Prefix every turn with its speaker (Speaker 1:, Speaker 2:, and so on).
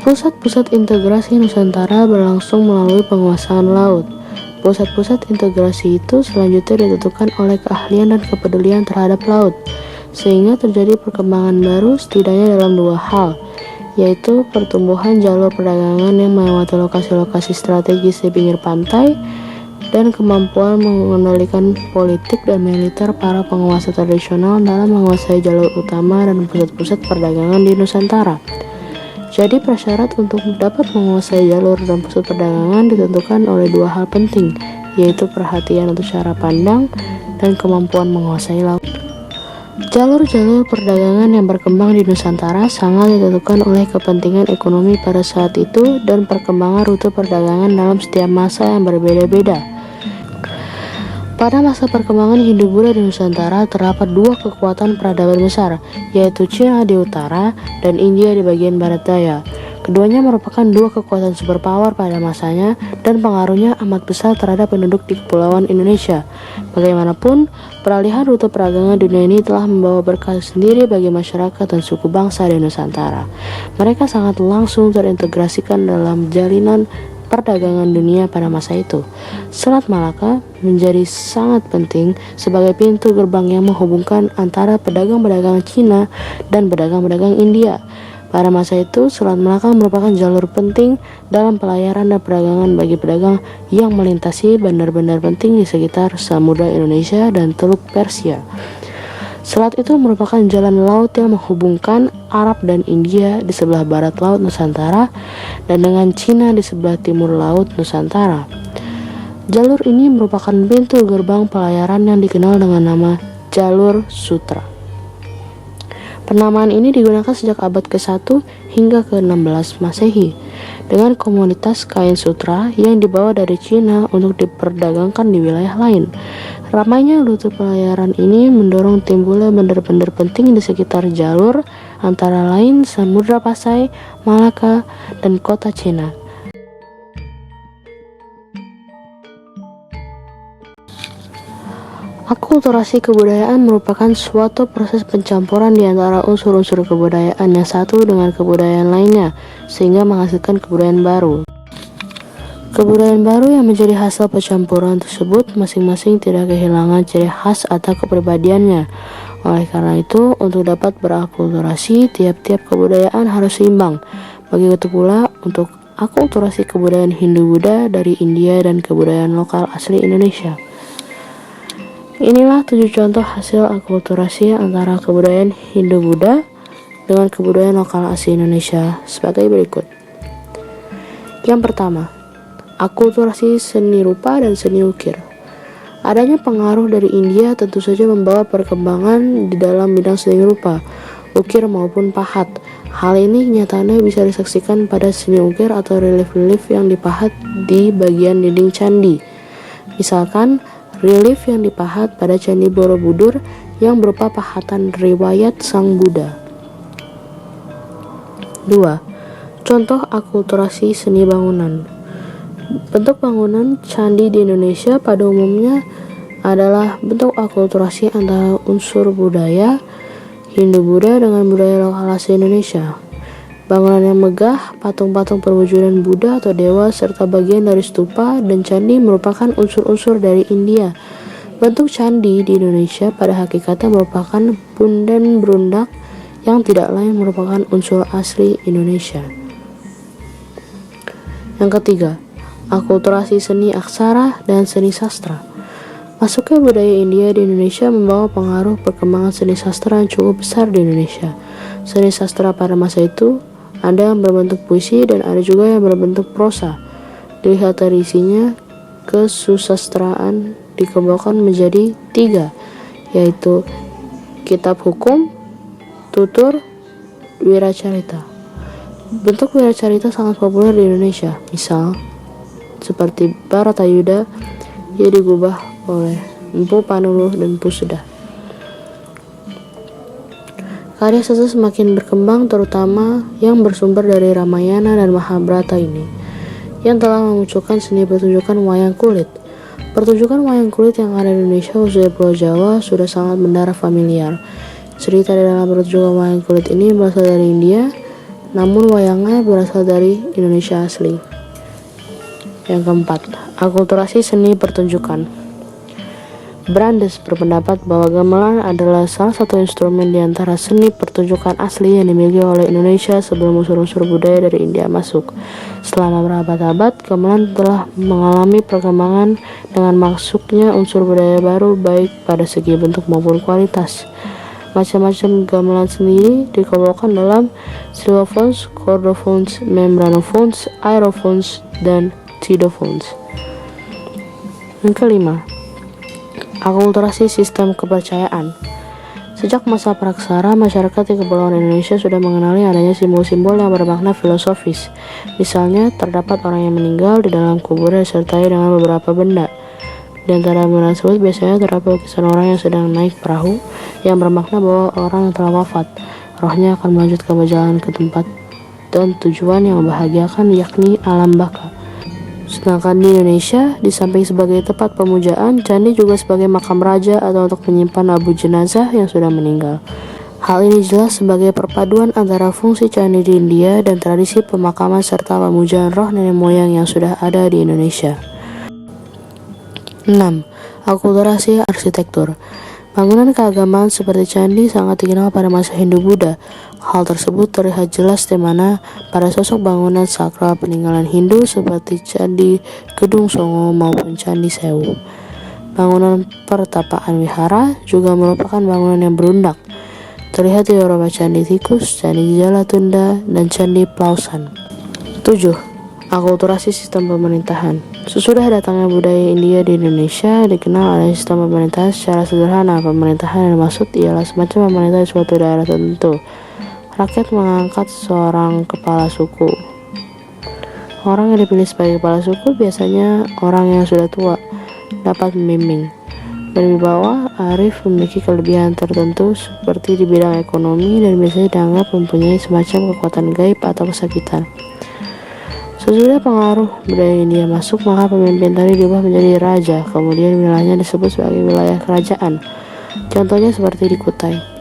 Speaker 1: Pusat-pusat integrasi Nusantara berlangsung melalui penguasaan laut. Pusat-pusat integrasi itu selanjutnya ditentukan oleh keahlian dan kepedulian terhadap laut, sehingga terjadi perkembangan baru setidaknya dalam dua hal, yaitu pertumbuhan jalur perdagangan yang melewati lokasi-lokasi strategis di pinggir pantai, dan kemampuan mengendalikan politik dan militer para penguasa tradisional dalam menguasai jalur utama dan pusat-pusat perdagangan di Nusantara. Jadi prasyarat untuk dapat menguasai jalur dan pusat perdagangan ditentukan oleh dua hal penting, yaitu perhatian untuk cara pandang dan kemampuan menguasai laut. Jalur-jalur perdagangan yang berkembang di Nusantara sangat ditentukan oleh kepentingan ekonomi pada saat itu dan perkembangan rute perdagangan dalam setiap masa yang berbeda-beda. Pada masa perkembangan Hindu-Buddha di Nusantara terdapat dua kekuatan peradaban besar, yaitu Cina di utara dan India di bagian barat daya. Keduanya merupakan dua kekuatan superpower pada masanya dan pengaruhnya amat besar terhadap penduduk di Kepulauan Indonesia. Bagaimanapun, peralihan rute perdagangan dunia ini telah membawa berkah sendiri bagi masyarakat dan suku bangsa di Nusantara. Mereka sangat langsung terintegrasikan dalam jalinan perdagangan dunia pada masa itu. Selat Malaka menjadi sangat penting sebagai pintu gerbang yang menghubungkan antara pedagang-pedagang Cina dan pedagang-pedagang India. Pada masa itu, Selat Malaka merupakan jalur penting dalam pelayaran dan perdagangan bagi pedagang yang melintasi bandar-bandar penting di sekitar Samudra Indonesia dan Teluk Persia. Selat itu merupakan jalan laut yang menghubungkan Arab dan India di sebelah barat laut Nusantara dan dengan Cina di sebelah timur laut Nusantara. Jalur ini merupakan pintu gerbang pelayaran yang dikenal dengan nama Jalur Sutra. Penamaan ini digunakan sejak abad ke-1 hingga ke-16 Masehi dengan komoditas kain sutra yang dibawa dari Cina untuk diperdagangkan di wilayah lain. Ramainya rute pelayaran ini mendorong timbulnya bandar-bandar penting di sekitar jalur, antara lain Samudra Pasai, Malaka, dan kota Cina. Akulturasi kebudayaan merupakan suatu proses pencampuran di antara unsur-unsur kebudayaan yang satu dengan kebudayaan lainnya, sehingga menghasilkan kebudayaan baru. Kebudayaan baru yang menjadi hasil pencampuran tersebut masing-masing tidak kehilangan ciri khas atau kepribadiannya. Oleh karena itu, untuk dapat berakulturasi, tiap-tiap kebudayaan harus seimbang. Begitu pula untuk akulturasi kebudayaan Hindu-Buddha dari India dan kebudayaan lokal asli Indonesia. Inilah 7 contoh hasil akulturasi antara kebudayaan Hindu-Buddha dengan kebudayaan lokal asli Indonesia sebagai berikut. Yang pertama, akulturasi seni rupa dan seni ukir. Adanya pengaruh dari India tentu saja membawa perkembangan di dalam bidang seni rupa, ukir maupun pahat. Hal ini nyatanya bisa disaksikan pada seni ukir atau relief-relief yang dipahat di bagian dinding candi. Misalkan, relief yang dipahat pada Candi Borobudur yang berupa pahatan riwayat Sang Buddha. 2. Contoh akulturasi seni bangunan. Bentuk bangunan candi di Indonesia pada umumnya adalah bentuk akulturasi antara unsur budaya Hindu-Buddha dengan budaya lokal asli Indonesia. Bangunan yang megah, patung-patung perwujudan Buddha atau dewa, serta bagian dari stupa dan candi merupakan unsur-unsur dari India. Bentuk candi di Indonesia pada hakikatnya merupakan punden berundak yang tidak lain merupakan unsur asli Indonesia. Yang ketiga, akulturasi seni aksara dan seni sastra. Masuknya budaya India di Indonesia membawa pengaruh perkembangan seni sastra yang cukup besar di Indonesia. Seni sastra pada masa itu ada yang berbentuk puisi dan ada juga yang berbentuk prosa. Dilihat dari isinya, kesusastraan dikelompokkan menjadi 3, yaitu kitab hukum, tutur, wiracarita. Bentuk wiracarita sangat populer di Indonesia, misal seperti Bharatayuda yang digubah oleh Empu Panuluh dan Empu Sudah. Karya sastra semakin berkembang, terutama yang bersumber dari Ramayana dan Mahabharata ini, yang telah memunculkan seni pertunjukan wayang kulit. Pertunjukan wayang kulit yang ada di Indonesia, khususnya Pulau Jawa, sudah sangat mendarah familiar. Cerita di dalam pertunjukan wayang kulit ini berasal dari India namun wayangnya berasal dari Indonesia asli. Yang keempat, akulturasi seni pertunjukan. Brandes berpendapat bahwa gamelan adalah salah satu instrumen di antara seni pertunjukan asli yang dimiliki oleh Indonesia sebelum unsur-unsur budaya dari India masuk. Selama berabad-abad, gamelan telah mengalami perkembangan dengan masuknya unsur budaya baru baik pada segi bentuk maupun kualitas. Macam-macam gamelan sendiri dikelompokkan dalam xylophones, chordophones, membranophones, aerophones, dan thidophones. Yang kelima, akulturasi sistem kepercayaan. Sejak masa praksara, masyarakat di Kepulauan Indonesia sudah mengenali adanya simbol-simbol yang bermakna filosofis. Misalnya, terdapat orang yang meninggal di dalam kuburnya disertai dengan beberapa benda. Di antara benda tersebut biasanya terdapat lukisan orang yang sedang naik perahu, yang bermakna bahwa orang yang telah wafat, rohnya akan melanjutkan perjalanan ke tempat dan tujuan yang membahagiakan, yakni alam baka. Sedangkan di Indonesia, di samping sebagai tempat pemujaan, candi juga sebagai makam raja atau untuk menyimpan abu jenazah yang sudah meninggal. Hal ini jelas sebagai perpaduan antara fungsi candi di India dan tradisi pemakaman serta pemujaan roh nenek moyang yang sudah ada di Indonesia. 6. Akulturasi arsitektur. Bangunan keagamaan seperti candi sangat dikenal pada masa Hindu-Buddha. Hal tersebut terlihat jelas di mana pada sosok bangunan sakral peninggalan Hindu seperti Candi Gedung Songo maupun Candi Sewu. Bangunan pertapaan wihara juga merupakan bangunan yang berundak. Terlihat di beberapa Candi Tikus, Candi Jalatunda, dan Candi Plausan. 7. Akulturasi sistem pemerintahan. Sesudah datangnya budaya India di Indonesia, dikenal adanya sistem pemerintahan secara sederhana. Pemerintahan yang dimaksud ialah semacam pemerintah di suatu daerah tertentu. Rakyat mengangkat seorang kepala suku. Orang yang dipilih sebagai kepala suku biasanya orang yang sudah tua, dapat membimbing. Dan di bawah, Arif memiliki kelebihan tertentu seperti di bidang ekonomi dan biasanya dianggap mempunyai semacam kekuatan gaib atau kesakitan. Sesudah pengaruh budaya India masuk, maka pemimpin tadi diubah menjadi raja, kemudian wilayahnya disebut sebagai wilayah kerajaan. Contohnya seperti di Kutai.